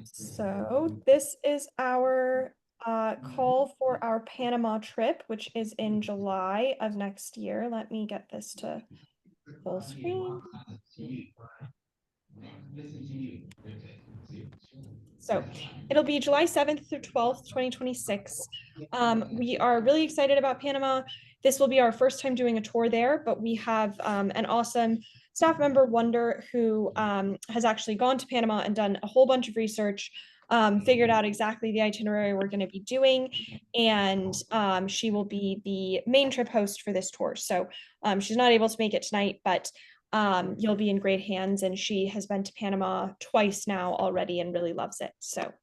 So this is our call for our Panama trip, which is in July of next year. Let me get this to full screen. So it'll be July 7th through 12th, 2026. We are really excited about Panama. This will be our first time doing a tour there, but we have an awesome staff member, Wonder, who has actually gone to Panama and done a whole bunch of research, figured out exactly the itinerary we're going to be doing, and she will be the main trip host for this tour. So she's not able to make it tonight, but you'll be in great hands, and she has been to Panama twice now already and really loves it. So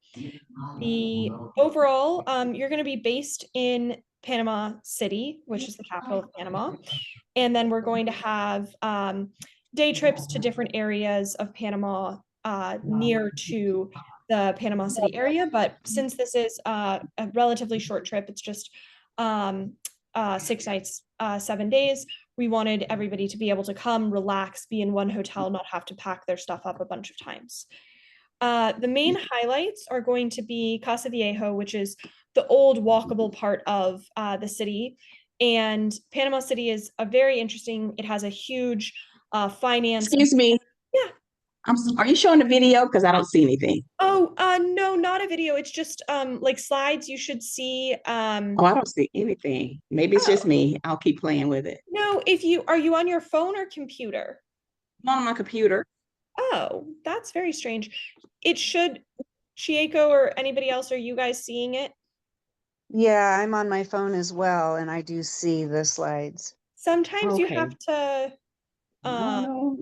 the overall, you're going to be based in Panama City, which is the capital of Panama. And then we're going to have day trips to different areas of Panama near to the Panama City area. But since this is a relatively short trip, it's just 6 nights, 7 days, we wanted everybody to be able to come, relax, be in one hotel, not have to pack their stuff up a bunch of times. The main highlights are going to be Casco Viejo, which is the old walkable part of the city. And Panama City is a very interesting, it has a huge finance. Excuse me. Yeah. Are you showing the video? Because I don't see anything. Oh, no, not a video. It's just like slides you should see. Oh, I don't see anything. Maybe it's just me. I'll keep playing with it. No, are you on your phone or computer? I'm on my computer. Oh, that's very strange. It should, Chieko or anybody else, are you guys seeing it? Yeah, I'm on my phone as well, and I do see the slides. Sometimes you Okay. have to No.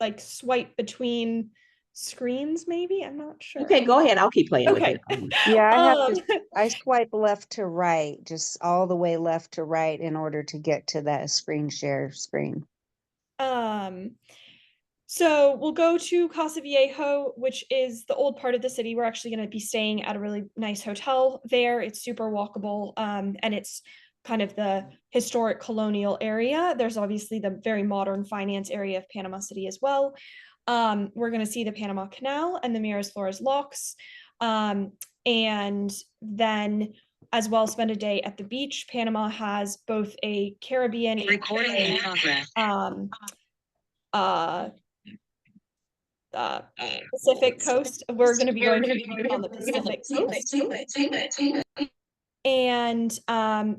like swipe between screens, maybe. I'm not sure. Okay, go ahead. I'll keep playing with Okay. it. Yeah, I have to, I swipe left to right, just all the way left to right in order to get to that screen share screen. So we'll go to Casa Viejo, which is the old part of the city. We're actually going to be staying at a really nice hotel there. It's super walkable, and it's kind of the historic colonial area. There's obviously the very modern finance area of Panama City as well. We're going to see the Panama Canal and the Miraflores Locks, and then as well spend a day at the beach. Panama has both a Caribbean recording in progress. Pacific coast. We're going to be going on the Pacific coast. And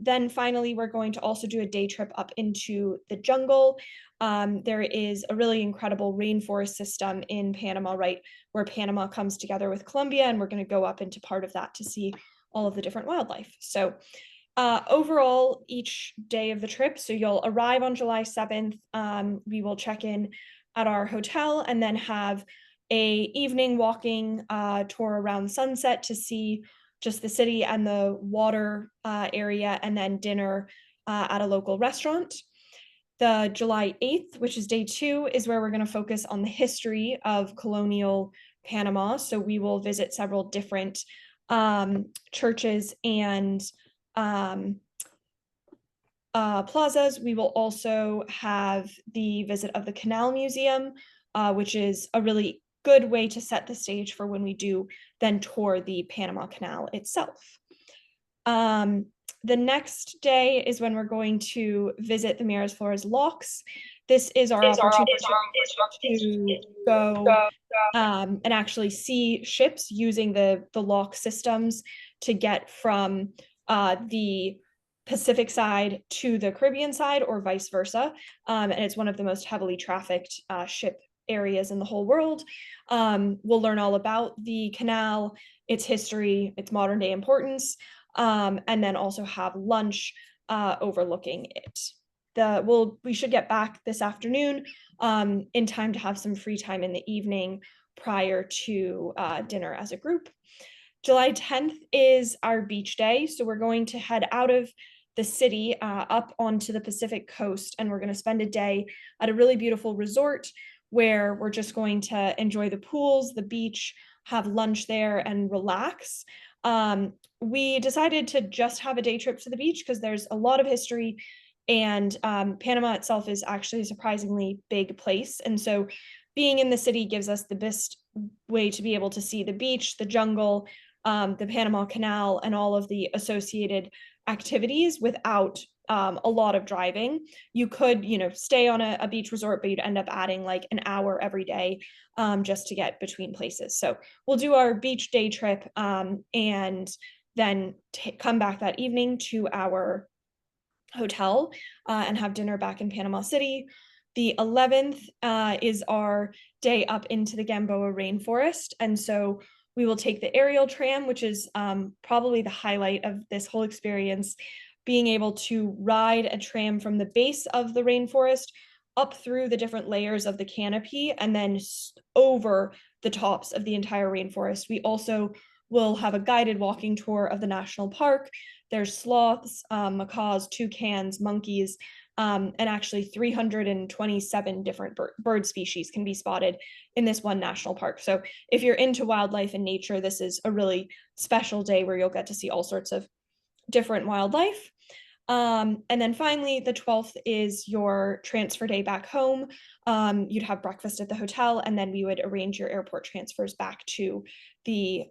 then finally, we're going to also do a day trip up into the jungle. There is a really incredible rainforest system in Panama, right, where Panama comes together with Colombia, and we're going to go up into part of that to see all of the different wildlife. So overall, each day of the trip, so you'll arrive on July 7th. We will check in at our hotel and then have a evening walking tour around sunset to see just the city and the water area, and then dinner at a local restaurant. The July 8th, which is day 2, is where we're going to focus on the history of colonial Panama. So we will visit several different churches and plazas. We will also have the visit of the Canal Museum, which is a really good way to set the stage for when we do then tour the Panama Canal itself. The next day is when we're going to visit the Miraflores Locks. This is our opportunity to go and actually see ships using the lock systems to get from the Pacific side to the Caribbean side, or vice versa. And it's one of the most heavily trafficked ship areas in the whole world. We'll learn all about the canal, its history, its modern day importance, and then also have lunch overlooking it. We should get back this afternoon in time to have some free time in the evening prior to dinner as a group. July 10th is our beach day, so we're going to head out of the city up onto the Pacific coast, and we're going to spend a day at a really beautiful resort where we're just going to enjoy the pools, the beach, have lunch there, and relax. We decided to just have a day trip to the beach because there's a lot of history And Panama itself is actually a surprisingly big place. And so being in the city gives us the best way to be able to see the beach, the jungle, the Panama Canal, and all of the associated activities without a lot of driving. You could, stay on a beach resort, but you'd end up adding like an hour every day just to get between places. So we'll do our beach day trip and then come back that evening to our hotel and have dinner back in Panama City. The 11th is our day up into the Gamboa rainforest. And so we will take the aerial tram, which is probably the highlight of this whole experience, being able to ride a tram from the base of the rainforest up through the different layers of the canopy and then over the tops of the entire rainforest. We also will have a guided walking tour of the national park. There's sloths, macaws, toucans, monkeys, and actually 327 different bird species can be spotted in this one national park. So if you're into wildlife and nature, this is a really special day where you'll get to see all sorts of different wildlife. And then finally, the 12th is your transfer day back home. You'd have breakfast at the hotel, and then we would arrange your airport transfers back to the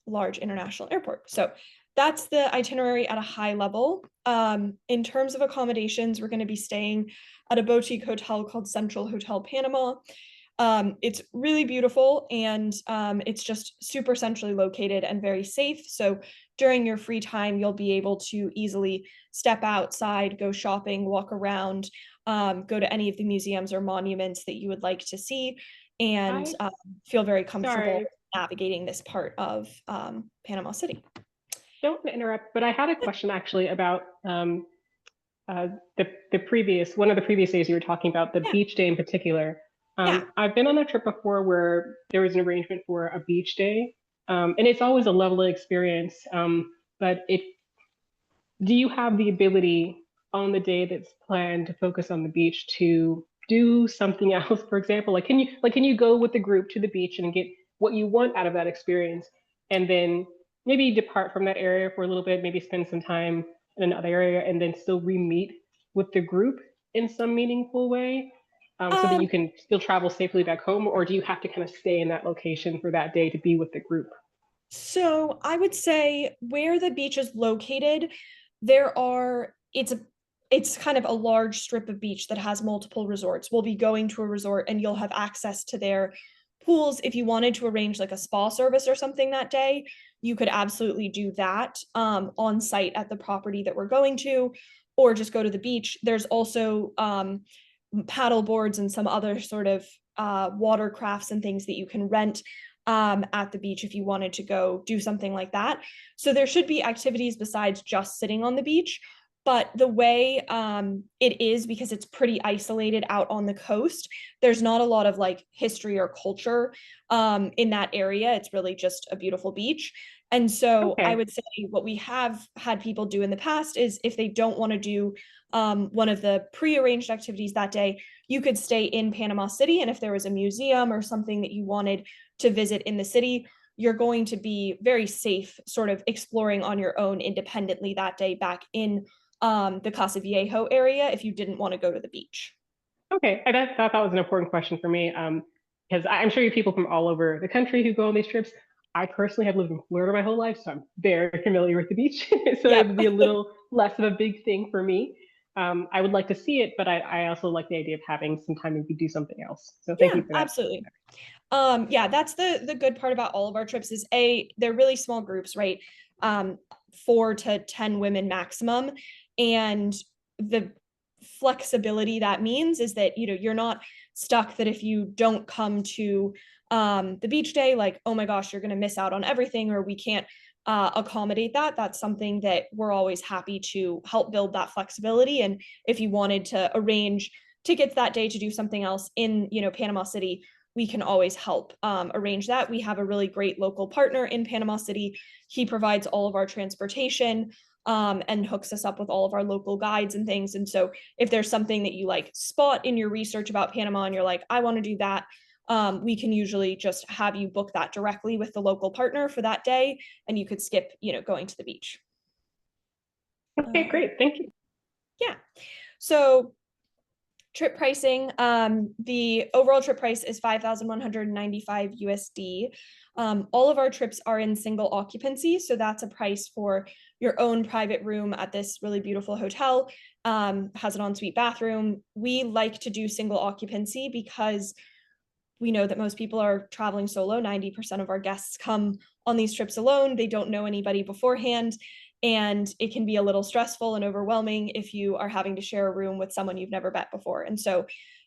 large international airport. So that's the itinerary at a high level. In terms of accommodations, we're going to be staying at a boutique hotel called Central Hotel Panama. It's really beautiful, and it's just super centrally located and very safe. So during your free time, you'll be able to easily step outside, go shopping, walk around, go to any of the museums or monuments that you would like to see, and feel very comfortable navigating this part of Panama City. Don't interrupt, but I had a question actually about the previous, one of the previous days you were talking about, the beach day in particular. I've been on a trip before where there was an arrangement for a beach day, and it's always a lovely experience. But do you have the ability on the day that's planned to focus on the beach to do something else? For example, can you go with the group to the beach and get what you want out of that experience, and then maybe depart from that area for a little bit, maybe spend some time in another area, and then still re-meet with the group in some meaningful way, so that you can still travel safely back home? Or do you have to kind of stay in that location for that day to be with the group? So I would say where the beach is located, it's kind of a large strip of beach that has multiple resorts. We'll be going to a resort and you'll have access to their pools. If you wanted to arrange like a spa service or something that day, you could absolutely do that on site at the property that we're going to, or just go to the beach. There's also paddle boards and some other sort of watercrafts and things that you can rent at the beach if you wanted to go do something like that. So there should be activities besides just sitting on the beach. But the way it is, because it's pretty isolated out on the coast, there's not a lot of like history or culture in that area. It's really just a beautiful beach. And so I would say what we have had people do in the past is if they don't want to do one of the pre-arranged activities that day, you could stay in Panama City. And if there was a museum or something that you wanted to visit in the city, you're going to be very safe sort of exploring on your own independently that day back in the Casco Viejo area if you didn't want to go to the beach. Okay, I thought that was an important question for me, because I'm sure you have people from all over the country who go on these trips. I personally have lived in Florida my whole life, so I'm very familiar with the beach. So it would be a little less of a big thing for me. I would like to see it, but I also like the idea of having some time to do something else. So thank you for that. Absolutely. That's the good part about all of our trips is they're really small groups, right? 4 to 10 women maximum. And the flexibility that means is that, you're not stuck that if you don't come to the beach day, like, oh my gosh, you're going to miss out on everything, or we can't accommodate that. That's something that we're always happy to help build that flexibility. And if you wanted to arrange tickets that day to do something else in, Panama City, we can always help arrange that. We have a really great local partner in Panama City. He provides all of our transportation and hooks us up with all of our local guides and things. And so if there's something that you like spot in your research about Panama and you're like, I want to do that, we can usually just have you book that directly with the local partner for that day, and you could skip, going to the beach. Okay, great. Thank you. Yeah. So trip pricing, the overall trip price is 5,195 USD. All of our trips are in single occupancy, so that's a price for your own private room at this really beautiful hotel. Has an ensuite bathroom. We like to do single occupancy because we know that most people are traveling solo. 90% of our guests come on these trips alone. They don't know anybody beforehand. And it can be a little stressful and overwhelming if you are having to share a room with someone you've never met before. And so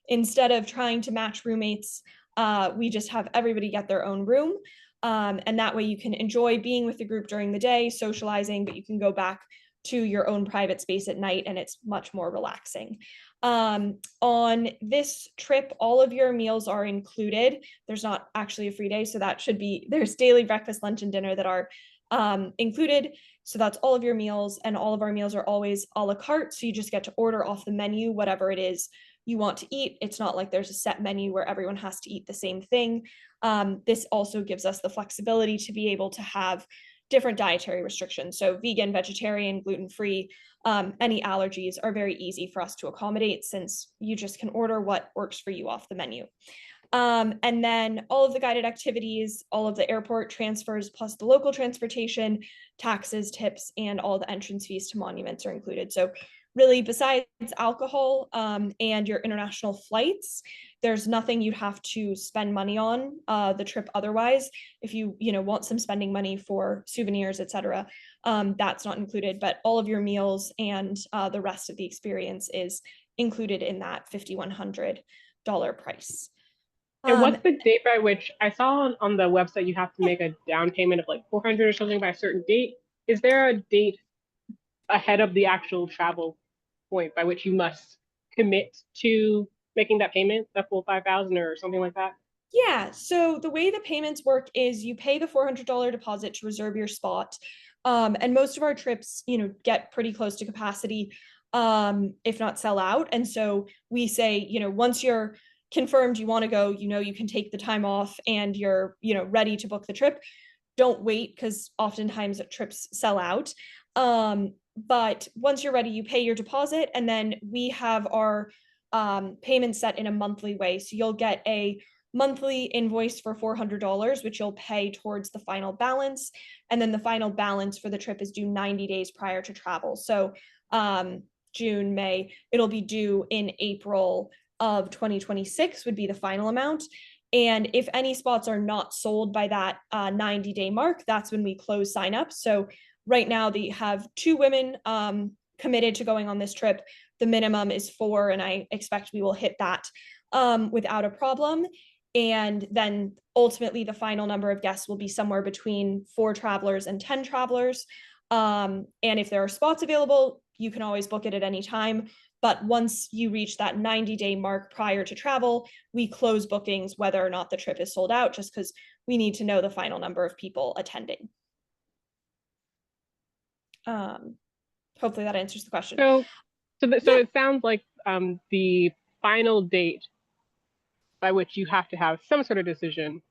instead of trying to match roommates, we just have everybody get their own room. And that way you can enjoy being with the group during the day, socializing, but you can go back to your own private space at night, and it's much more relaxing. On this trip, all of your meals are included. There's not actually a free day, so that should be, there's daily breakfast, lunch, and dinner that are included. So that's all of your meals, and all of our meals are always a la carte. So you just get to order off the menu, whatever it is you want to eat. It's not like there's a set menu where everyone has to eat the same thing. This also gives us the flexibility to be able to have different dietary restrictions. So vegan, vegetarian, gluten-free, any allergies are very easy for us to accommodate, since you just can order what works for you off the menu. And then all of the guided activities, all of the airport transfers, plus the local transportation, taxes, tips, and all the entrance fees to monuments are included. So really, besides alcohol and your international flights, there's nothing you'd have to spend money on the trip otherwise. If you want some spending money for souvenirs, etc., that's not included. But all of your meals and the rest of the experience is included in that $5,100 price. And what's the date by which I saw on the website you have to make a down payment of like 400 or something by a certain date? Is there a date ahead of the actual travel point by which you must commit to making that payment, that full 5,000 or something like that? Yeah, so the way the payments work is you pay the $400 deposit to reserve your spot. And most of our trips, get pretty close to capacity, if not sell out. And so we say, once you're confirmed you want to go, you can take the time off and you're, ready to book the trip. Don't wait, because oftentimes trips sell out. But once you're ready, you pay your deposit, and then we have our payment set in a monthly way. So you'll get a monthly invoice for $400, which you'll pay towards the final balance. And then the final balance for the trip is due 90 days prior to travel. So June, May, it'll be due in April of 2026 would be the final amount. And if any spots are not sold by that 90-day mark, that's when we close signups. So right now they have 2 women committed to going on this trip. The minimum is 4, and I expect we will hit that without a problem. And then ultimately the final number of guests will be somewhere between 4 travelers and 10 travelers. And if there are spots available, you can always book it at any time. But once you reach that 90-day mark prior to travel, we close bookings whether or not the trip is sold out, just because we need to know the final number of people attending. Hopefully that answers the question. So it sounds like the final date by which you have to have some sort of decision,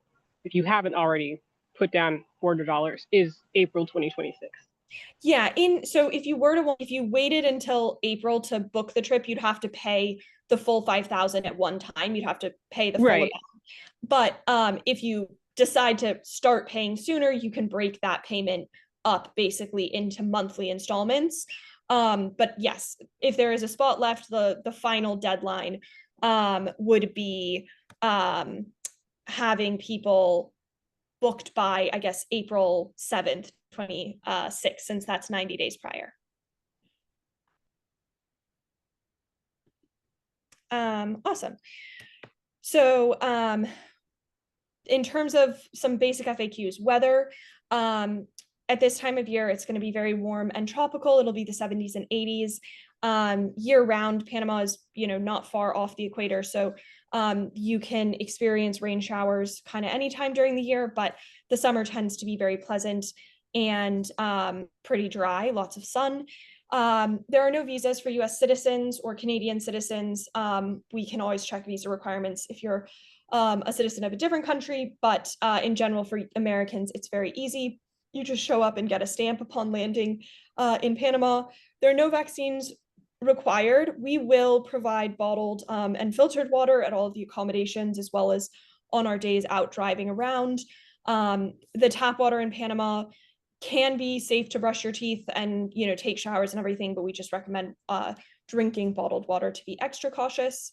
if you haven't already put down $400, is April 2026. Yeah, so if you waited until April to book the trip, you'd have to pay the full 5,000 at one time. You'd have to pay the full amount. But if you decide to start paying sooner, you can break that payment up basically into monthly installments. But yes, if there is a spot left, the final deadline would be having people booked by, I guess, April 7th, 2026, since that's 90 days prior. Awesome. So in terms of some basic FAQs, weather, at this time of year, it's going to be very warm and tropical. It'll be the 70s and 80s. Year round, Panama is, not far off the equator. So you can experience rain showers kind of anytime during the year, but the summer tends to be very pleasant and pretty dry, lots of sun. There are no visas for US citizens or Canadian citizens. We can always check visa requirements if you're a citizen of a different country, but in general for Americans, it's very easy. You just show up and get a stamp upon landing in Panama. There are no vaccines required. We will provide bottled and filtered water at all of the accommodations, as well as on our days out driving around. The tap water in Panama can be safe to brush your teeth and, you know, take showers and everything, but we just recommend drinking bottled water to be extra cautious.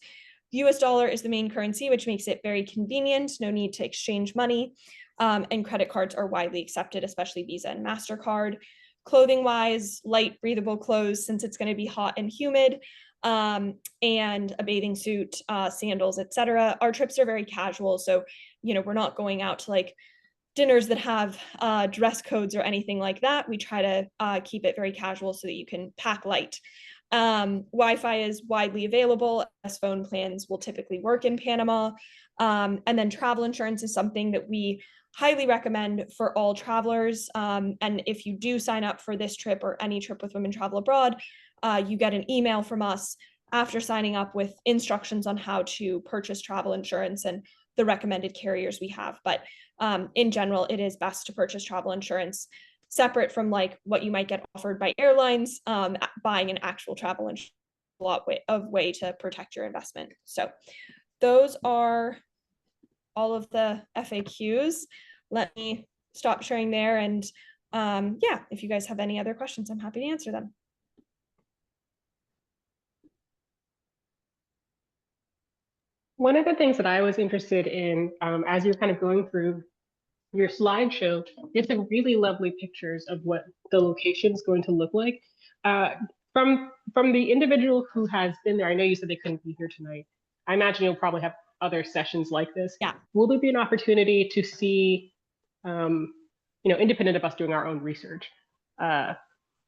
US dollar is the main currency, which makes it very convenient. No need to exchange money. And credit cards are widely accepted, especially Visa and MasterCard. Clothing wise, light breathable clothes, since it's going to be hot and humid, and a bathing suit, sandals, etc. Our trips are very casual, so, you know, we're not going out to like dinners that have dress codes or anything like that. We try to keep it very casual so that you can pack light. Wi-Fi is widely available, as phone plans will typically work in Panama. And then travel insurance is something that we highly recommend for all travelers. And if you do sign up for this trip or any trip with Women Travel Abroad, you get an email from us after signing up with instructions on how to purchase travel insurance and the recommended carriers we have. But in general, it is best to purchase travel insurance separate from like what you might get offered by airlines. Buying an actual travel insurance a lot of way to protect your investment. So those are all of the FAQs. Let me stop sharing there. And yeah, if you guys have any other questions, I'm happy to answer them. One of the things that I was interested in, as you're kind of going through your slideshow, you have some really lovely pictures of what the location is going to look like. From the individual who has been there, I know you said they couldn't be here tonight. I imagine you'll probably have other sessions like this. Yeah. Will there be an opportunity to see, independent of us doing our own research,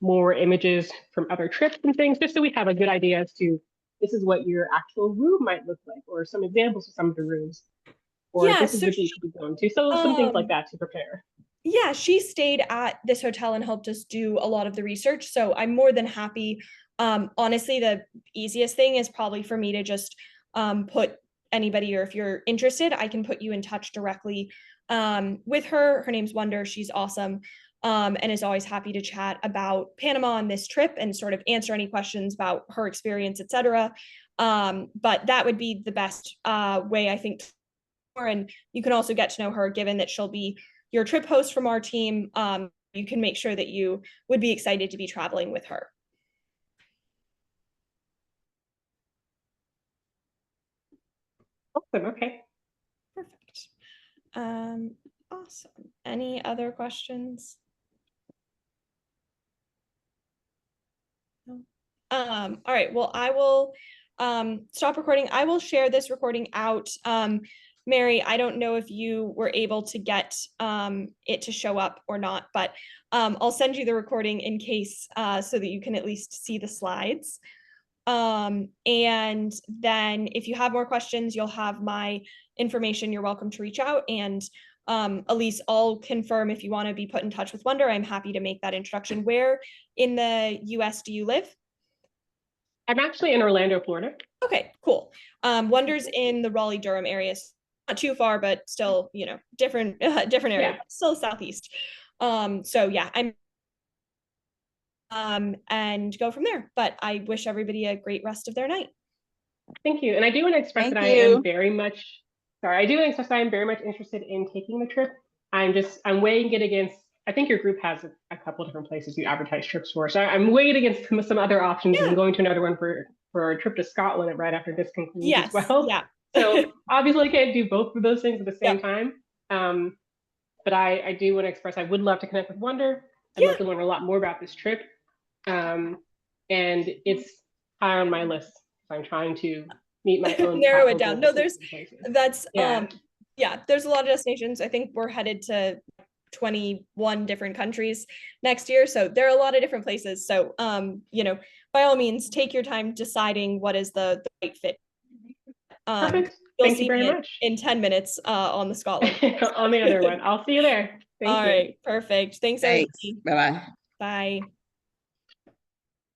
more images from other trips and things, just so we have a good idea as to this is what your actual room might look like, or some examples of some of the rooms, or Yeah, this is so the beach we'll be going to. So some things like that to prepare. Yeah, she stayed at this hotel and helped us do a lot of the research. So I'm more than happy. Honestly, the easiest thing is probably for me to just put anybody, or if you're interested, I can put you in touch directly with her. Her name's Wonder. She's awesome. And is always happy to chat about Panama on this trip and sort of answer any questions about her experience, etc. But that would be the best way, I think. And you can also get to know her, given that she'll be your trip host from our team. You can make sure that you would be excited to be traveling with her. Awesome. Okay. Perfect. Awesome. Any other questions? No. All right. Well, I will stop recording. I will share this recording out. Mary, I don't know if you were able to get it to show up or not, but I'll send you the recording in case so that you can at least see the slides. And then if you have more questions, you'll have my information. You're welcome to reach out. And Elise, I'll confirm if you want to be put in touch with Wonder. I'm happy to make that introduction. Where in the US do you live? I'm actually in Orlando, Florida. Okay, cool. Wonder's in the Raleigh-Durham area. Not too far, but still, you know, different area, Yeah. still southeast. So yeah, and go from there. But I wish everybody a great rest of their night. Thank you. And I do want to express Thank that you. I am very much interested in taking the trip. I'm weighing it against, I think your group has a couple different places you advertise trips for. So I'm weighing it against some other options and going to another one for a trip to Scotland right after this concludes Yes, as well. yeah. So obviously I can't do both of those things at the same time. But I do want to express, I would love to connect with Wonder. I'd love to learn a lot more about this trip. And it's high on my list. So I'm trying to meet my own narrow it down. No, there's yeah. There's a lot of destinations. I think we're headed to 21 different countries next year. So there are a lot of different places. So by all means, take your time deciding what is the right fit. Perfect. You'll Thank see you very me much. in 10 minutes on the Scotland. On the other one. I'll see you there. Thank you. All right, perfect. Thanks, Thanks. everybody. Bye-bye. Bye.